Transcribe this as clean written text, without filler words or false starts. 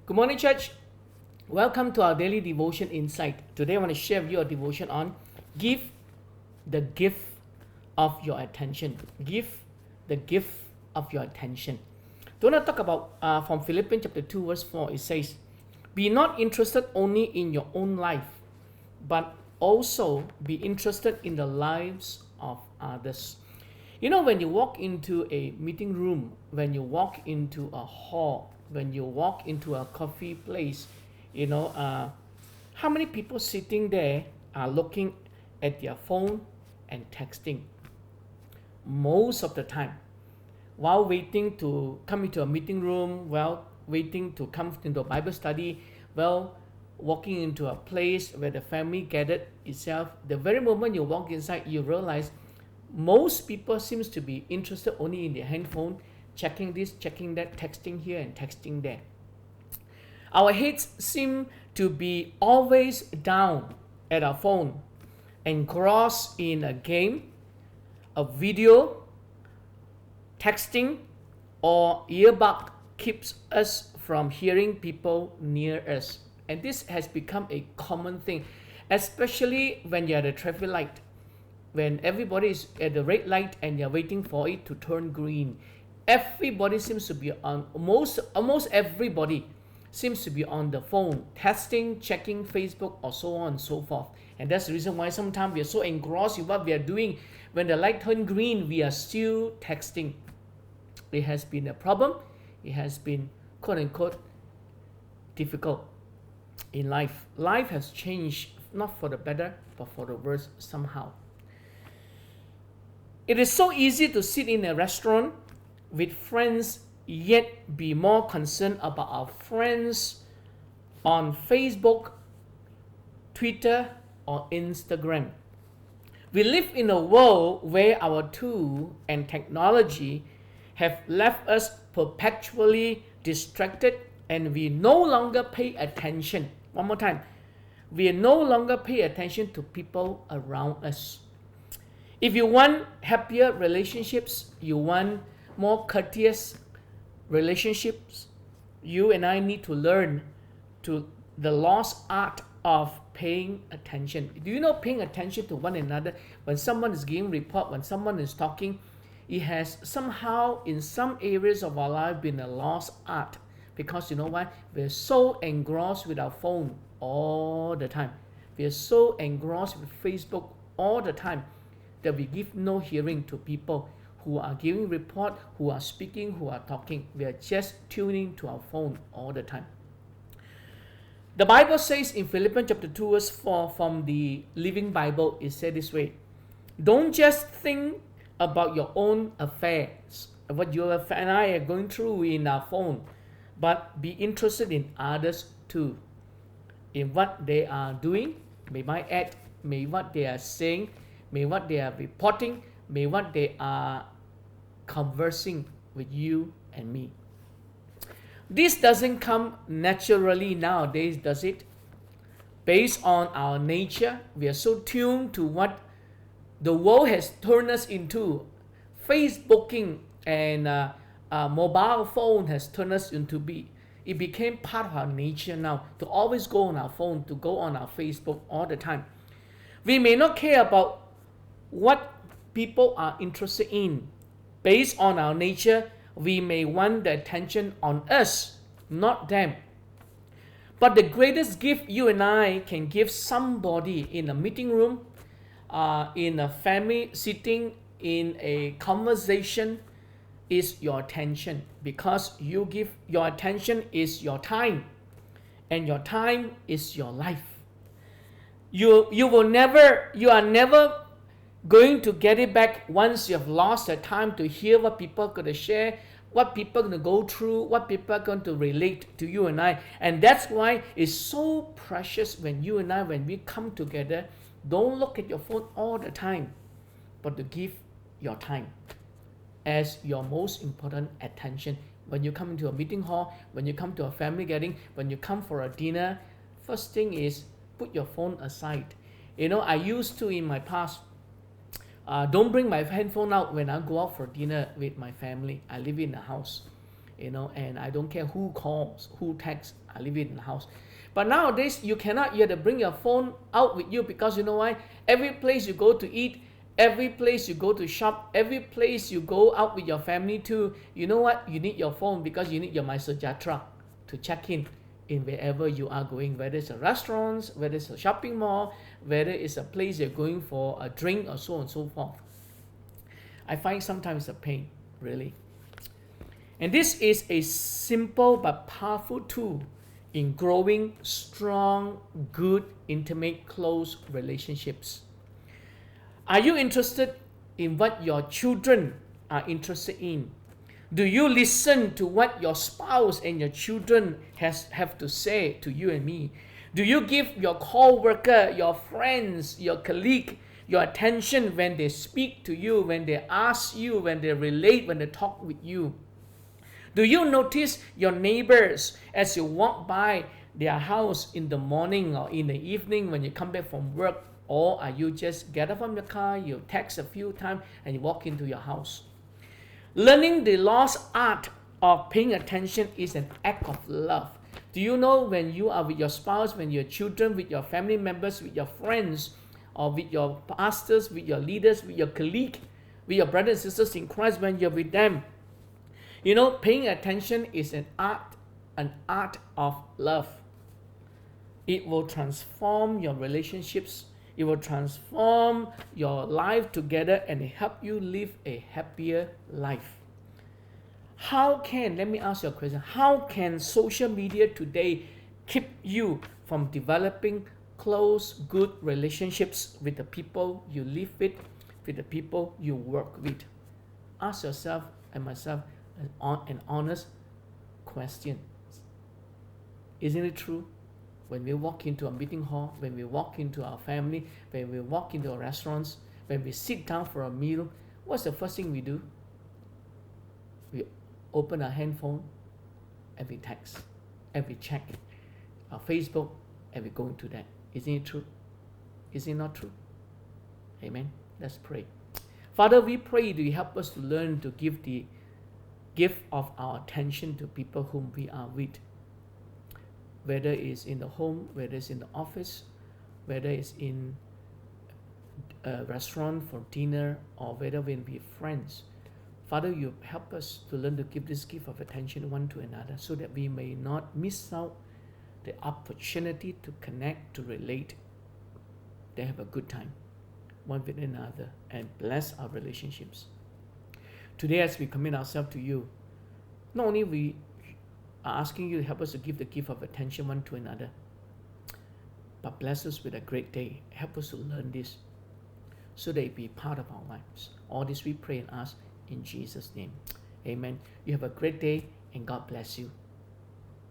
Good morning, church. Welcome to our daily devotion insight. Today, I want to share with you a devotion on give the gift of your attention. Give the gift of your attention. Do want to talk about from Philippians chapter 2, verse 4. It says, be not interested only in your own life, but also be interested in the lives of others. You know, when you walk into a meeting room, when you walk into a hall, when you walk into a coffee place, how many people sitting there are looking at their phone and texting? Most of the time, while waiting to come into a meeting room, while waiting to come into a Bible study, while walking into a place where the family gathered itself, the very moment you walk inside, you realize most people seems to be interested only in their handphone, checking this, checking that, texting here and texting there. Our heads seem to be always down at our phone, engrossed in a game, a video, texting, or earbud keeps us from hearing people near us. And this has become a common thing, especially when you're at a traffic light. When everybody is at the red light and you're waiting for it to turn green, everybody seems to be on, almost everybody seems to be on the phone, testing, checking Facebook, or so on and so forth. And that's the reason why sometimes we are so engrossed in what we are doing. When the light turns green, we are still texting. It has been a problem. It has been, quote unquote, difficult in life. Life has changed, not for the better, but for the worse somehow. It is so easy to sit in a restaurant with friends, yet be more concerned about our friends on Facebook, Twitter, or Instagram. We live in a world where our tool and technology have left us perpetually distracted, and we no longer pay attention. One more time. We no longer pay attention to people around us. If you want happier relationships, you want more courteous relationships, you and I need to learn to the lost art of paying attention. Do you know paying attention to one another? When someone is giving report, when someone is talking, it has somehow in some areas of our life been a lost art, because you know why? We're so engrossed with our phone all the time. We're so engrossed with Facebook all the time that we give no hearing to people who are giving report, who are speaking, who are talking. We are just tuning to our phone all the time. The Bible says in Philippians chapter 2 verse 4 from the Living Bible, it said this way, don't just think about your own affairs, what you and I are going through in our phone, but be interested in others too, in what they are doing, may I add, may what they are saying, may what they are reporting, may what they are conversing with you and me. This doesn't come naturally nowadays, does it? Based on our nature, we are so tuned to what the world has turned us into. Facebooking and mobile phone has turned us into be. It became part of our nature now to always go on our phone, to go on our Facebook all the time. We may not care about what people are interested in. Based on our nature, we may want the attention on us, not them. But the greatest gift you and I can give somebody in a meeting room, in a family sitting in a conversation, is your attention, because you give your attention is your time, and your time is your life. You are never going to get it back once you have lost the time to hear what people are going to share, what people are going to go through, what people are going to relate to you and I. And that's why it's so precious when you and I, when we come together, don't look at your phone all the time, but to give your time as your most important attention. When you come into a meeting hall, when you come to a family gathering, when you come for a dinner, first thing is put your phone aside. I used to in my past, don't bring my handphone out when I go out for dinner with my family. I live in a house. and I don't care who calls, who texts, I leave it in the house. But nowadays, you have to bring your phone out with you, because you know why? Every place you go to eat, every place you go to shop, every place you go out with your family too, you know what? You need your phone, because you need your MySejahtera to check in wherever you are going, whether it's a restaurant, whether it's a shopping mall, whether it's a place you're going for a drink, or so on and so forth. I find sometimes a pain, really. And this is a simple but powerful tool in growing strong, good, intimate, close relationships. Are you interested in what your children are interested in? Do you listen to what your spouse and your children have to say to you and me? Do you give your co-worker, your friends, your colleague, your attention when they speak to you, when they ask you, when they relate, when they talk with you? Do you notice your neighbors as you walk by their house in the morning or in the evening when you come back from work? Or are you just get up from your car, you text a few times, and you walk into your house? Learning the lost art of paying attention is an act of love. Do you know, when you are with your spouse, when your children, with your family members, with your friends, or with your pastors, with your leaders, with your colleague, with your brothers and sisters in Christ, when you're with them, paying attention is an art of love. It will transform your relationships. It will transform your life together and help you live a happier life. Let me ask you a question. How can social media today keep you from developing close, good relationships with the people you live with the people you work with? Ask yourself and myself an honest question. Isn't it true? When we walk into a meeting hall, when we walk into our family, when we walk into our restaurants, when we sit down for a meal, what's the first thing we do? We open our handphone and we text and we check our Facebook and we go into that. Isn't it true? Is it not true? Amen. Let's pray. Father, we pray that you help us to learn to give the gift of our attention to people whom we are with. Whether it's in the home, whether it's in the office, whether it's in a restaurant for dinner, or whether when we're friends. Father, you help us to learn to give this gift of attention one to another, so that we may not miss out the opportunity to connect, to relate, to have a good time one with another, and bless our relationships. Today, as we commit ourselves to you, not only we are asking you to help us to give the gift of attention one to another, but bless us with a great day. Help us to learn this, so that it be part of our lives. All this we pray and ask in Jesus' name. Amen. You have a great day, and God bless you.